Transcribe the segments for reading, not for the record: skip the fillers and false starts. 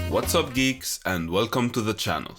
What's up, geeks, and welcome to the channel.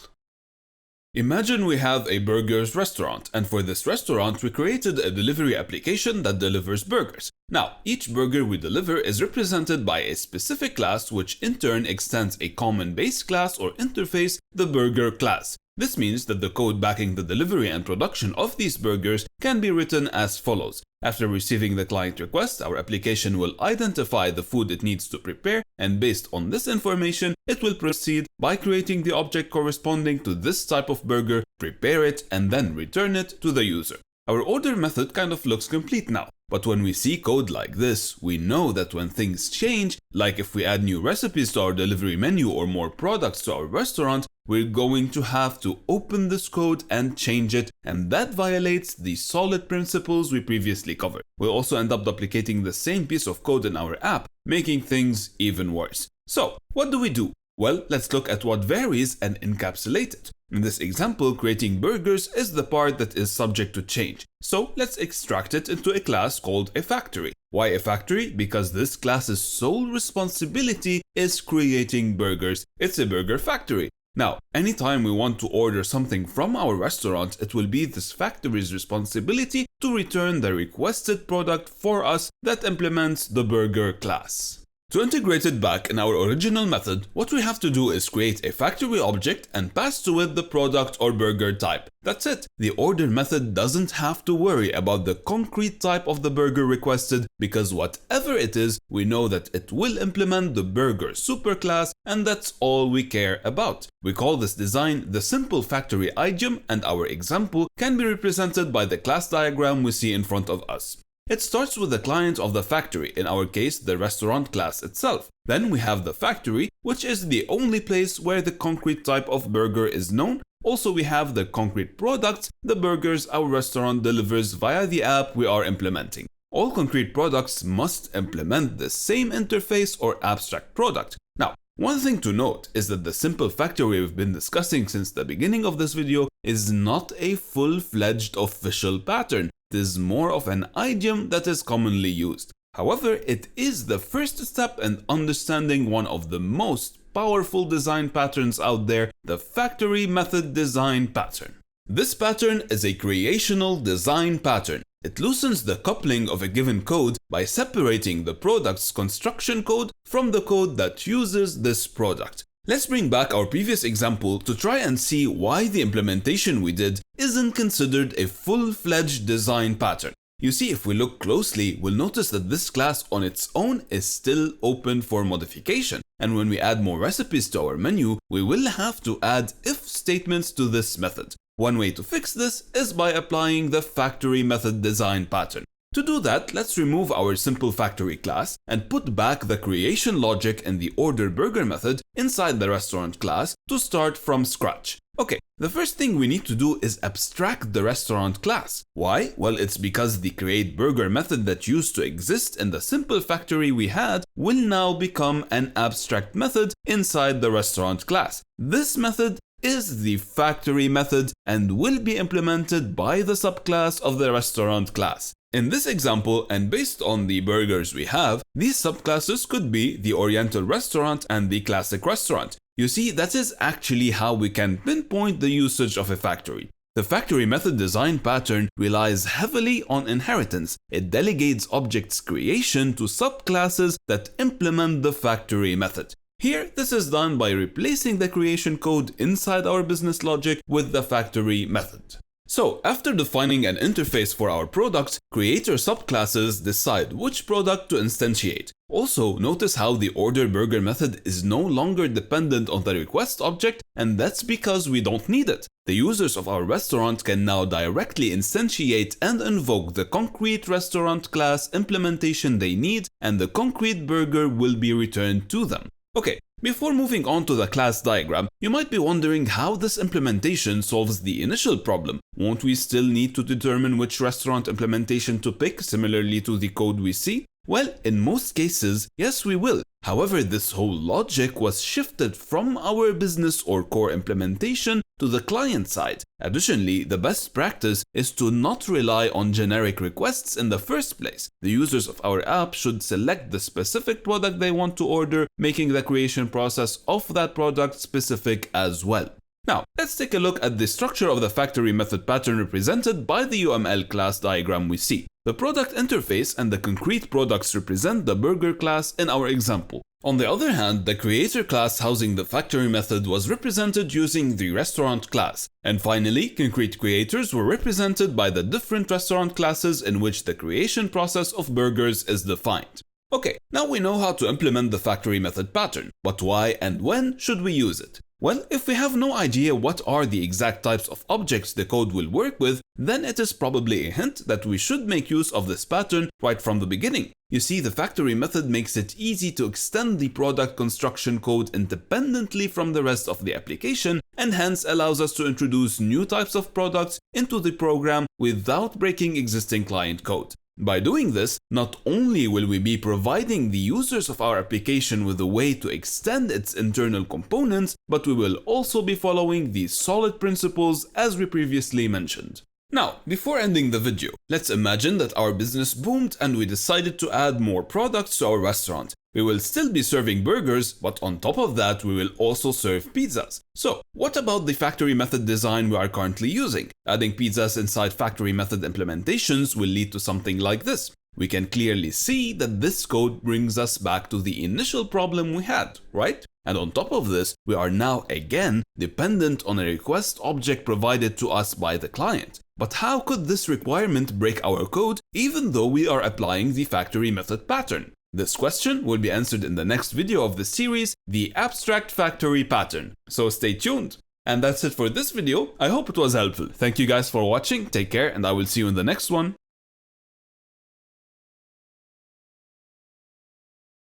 Imagine we have a burgers restaurant, and for this restaurant we created a delivery application that delivers burgers. Now, each burger we deliver is represented by a specific class, which in turn extends a common base class or interface, the burger class. This means that the code backing the delivery and production of these burgers can be written as follows. After receiving the client request, our application will identify the food it needs to prepare, and based on this information, it will proceed by creating the object corresponding to this type of burger, prepare it, and then return it to the user. Our order method kind of looks complete now. But when we see code like this, we know that when things change, like if we add new recipes to our delivery menu or more products to our restaurant, we're going to have to open this code and change it, and that violates the solid principles we previously covered. We'll also end up duplicating the same piece of code in our app, making things even worse. So, what do? Well, let's look at what varies and encapsulate it. In this example, creating burgers is the part that is subject to change. So let's extract it into a class called a factory. Why a factory? Because this class's sole responsibility is creating burgers. It's a burger factory. Now, anytime we want to order something from our restaurant, it will be this factory's responsibility to return the requested product for us that implements the burger class. To integrate it back in our original method, what we have to do is create a factory object and pass to it the product or burger type. That's it. The order method doesn't have to worry about the concrete type of the burger requested, because whatever it is, we know that it will implement the burger superclass, and that's all we care about. We call this design the simple factory idiom, and our example can be represented by the class diagram we see in front of us. It starts with the client of the factory, in our case the restaurant class itself. Then we have the factory, which is the only place where the concrete type of burger is known. Also, we have the concrete products, the burgers our restaurant delivers via the app we are implementing. All concrete products must implement the same interface or abstract product. Now, one thing to note is that the simple factory we've been discussing since the beginning of this video is not a full-fledged official pattern. It is more of an idiom that is commonly used. However, it is the first step in understanding one of the most powerful design patterns out there, the factory method design pattern. This pattern is a creational design pattern. It loosens the coupling of a given code by separating the product's construction code from the code that uses this product. Let's bring back our previous example to try and see why the implementation we did isn't considered a full-fledged design pattern. You see, if we look closely, we'll notice that this class on its own is still open for modification. And when we add more recipes to our menu, we will have to add if statements to this method. One way to fix this is by applying the factory method design pattern. To do that, let's remove our simple factory class and put back the creation logic in the order burger method inside the restaurant class to start from scratch. Okay, the first thing we need to do is abstract the restaurant class. Why? Well, it's because the create burger method that used to exist in the simple factory we had will now become an abstract method inside the restaurant class. This method is the factory method and will be implemented by the subclass of the restaurant class. In this example, and based on the burgers we have, these subclasses could be the Oriental restaurant and the classic restaurant. You see, that is actually how we can pinpoint the usage of a factory. The factory method design pattern relies heavily on inheritance. It delegates objects creation to subclasses that implement the factory method. Here, this is done by replacing the creation code inside our business logic with the factory method. So, after defining an interface for our products, creator subclasses decide which product to instantiate. Also, notice how the order burger method is no longer dependent on the request object, and that's because we don't need it. The users of our restaurant can now directly instantiate and invoke the concrete restaurant class implementation they need, and the concrete burger will be returned to them. Okay, before moving on to the class diagram, you might be wondering how this implementation solves the initial problem. Won't we still need to determine which restaurant implementation to pick, similarly to the code we see? Well, in most cases, yes we will. However, this whole logic was shifted from our business or core implementation to the client side. Additionally, the best practice is to not rely on generic requests in the first place. The users of our app should select the specific product they want to order, making the creation process of that product specific as well. Now, let's take a look at the structure of the factory method pattern represented by the UML class diagram we see. The product interface and the concrete products represent the burger class in our example. On the other hand, the creator class housing the factory method was represented using the restaurant class. And finally, concrete creators were represented by the different restaurant classes in which the creation process of burgers is defined. Okay, now we know how to implement the factory method pattern, but why and when should we use it? Well, if we have no idea what are the exact types of objects the code will work with, then it is probably a hint that we should make use of this pattern right from the beginning. You see, the factory method makes it easy to extend the product construction code independently from the rest of the application, and hence allows us to introduce new types of products into the program without breaking existing client code. By doing this, not only will we be providing the users of our application with a way to extend its internal components, but we will also be following these solid principles as we previously mentioned. Now, before ending the video, let's imagine that our business boomed and we decided to add more products to our restaurant. We will still be serving burgers, but on top of that, we will also serve pizzas. So, what about the factory method design we are currently using? Adding pizzas inside factory method implementations will lead to something like this. We can clearly see that this code brings us back to the initial problem we had, right? And on top of this, we are now again dependent on a request object provided to us by the client. But how could this requirement break our code even though we are applying the factory method pattern? This question will be answered in the next video of the series, the abstract factory pattern. So stay tuned. And that's it for this video. I hope it was helpful. Thank you guys for watching, take care, and I will see you in the next one.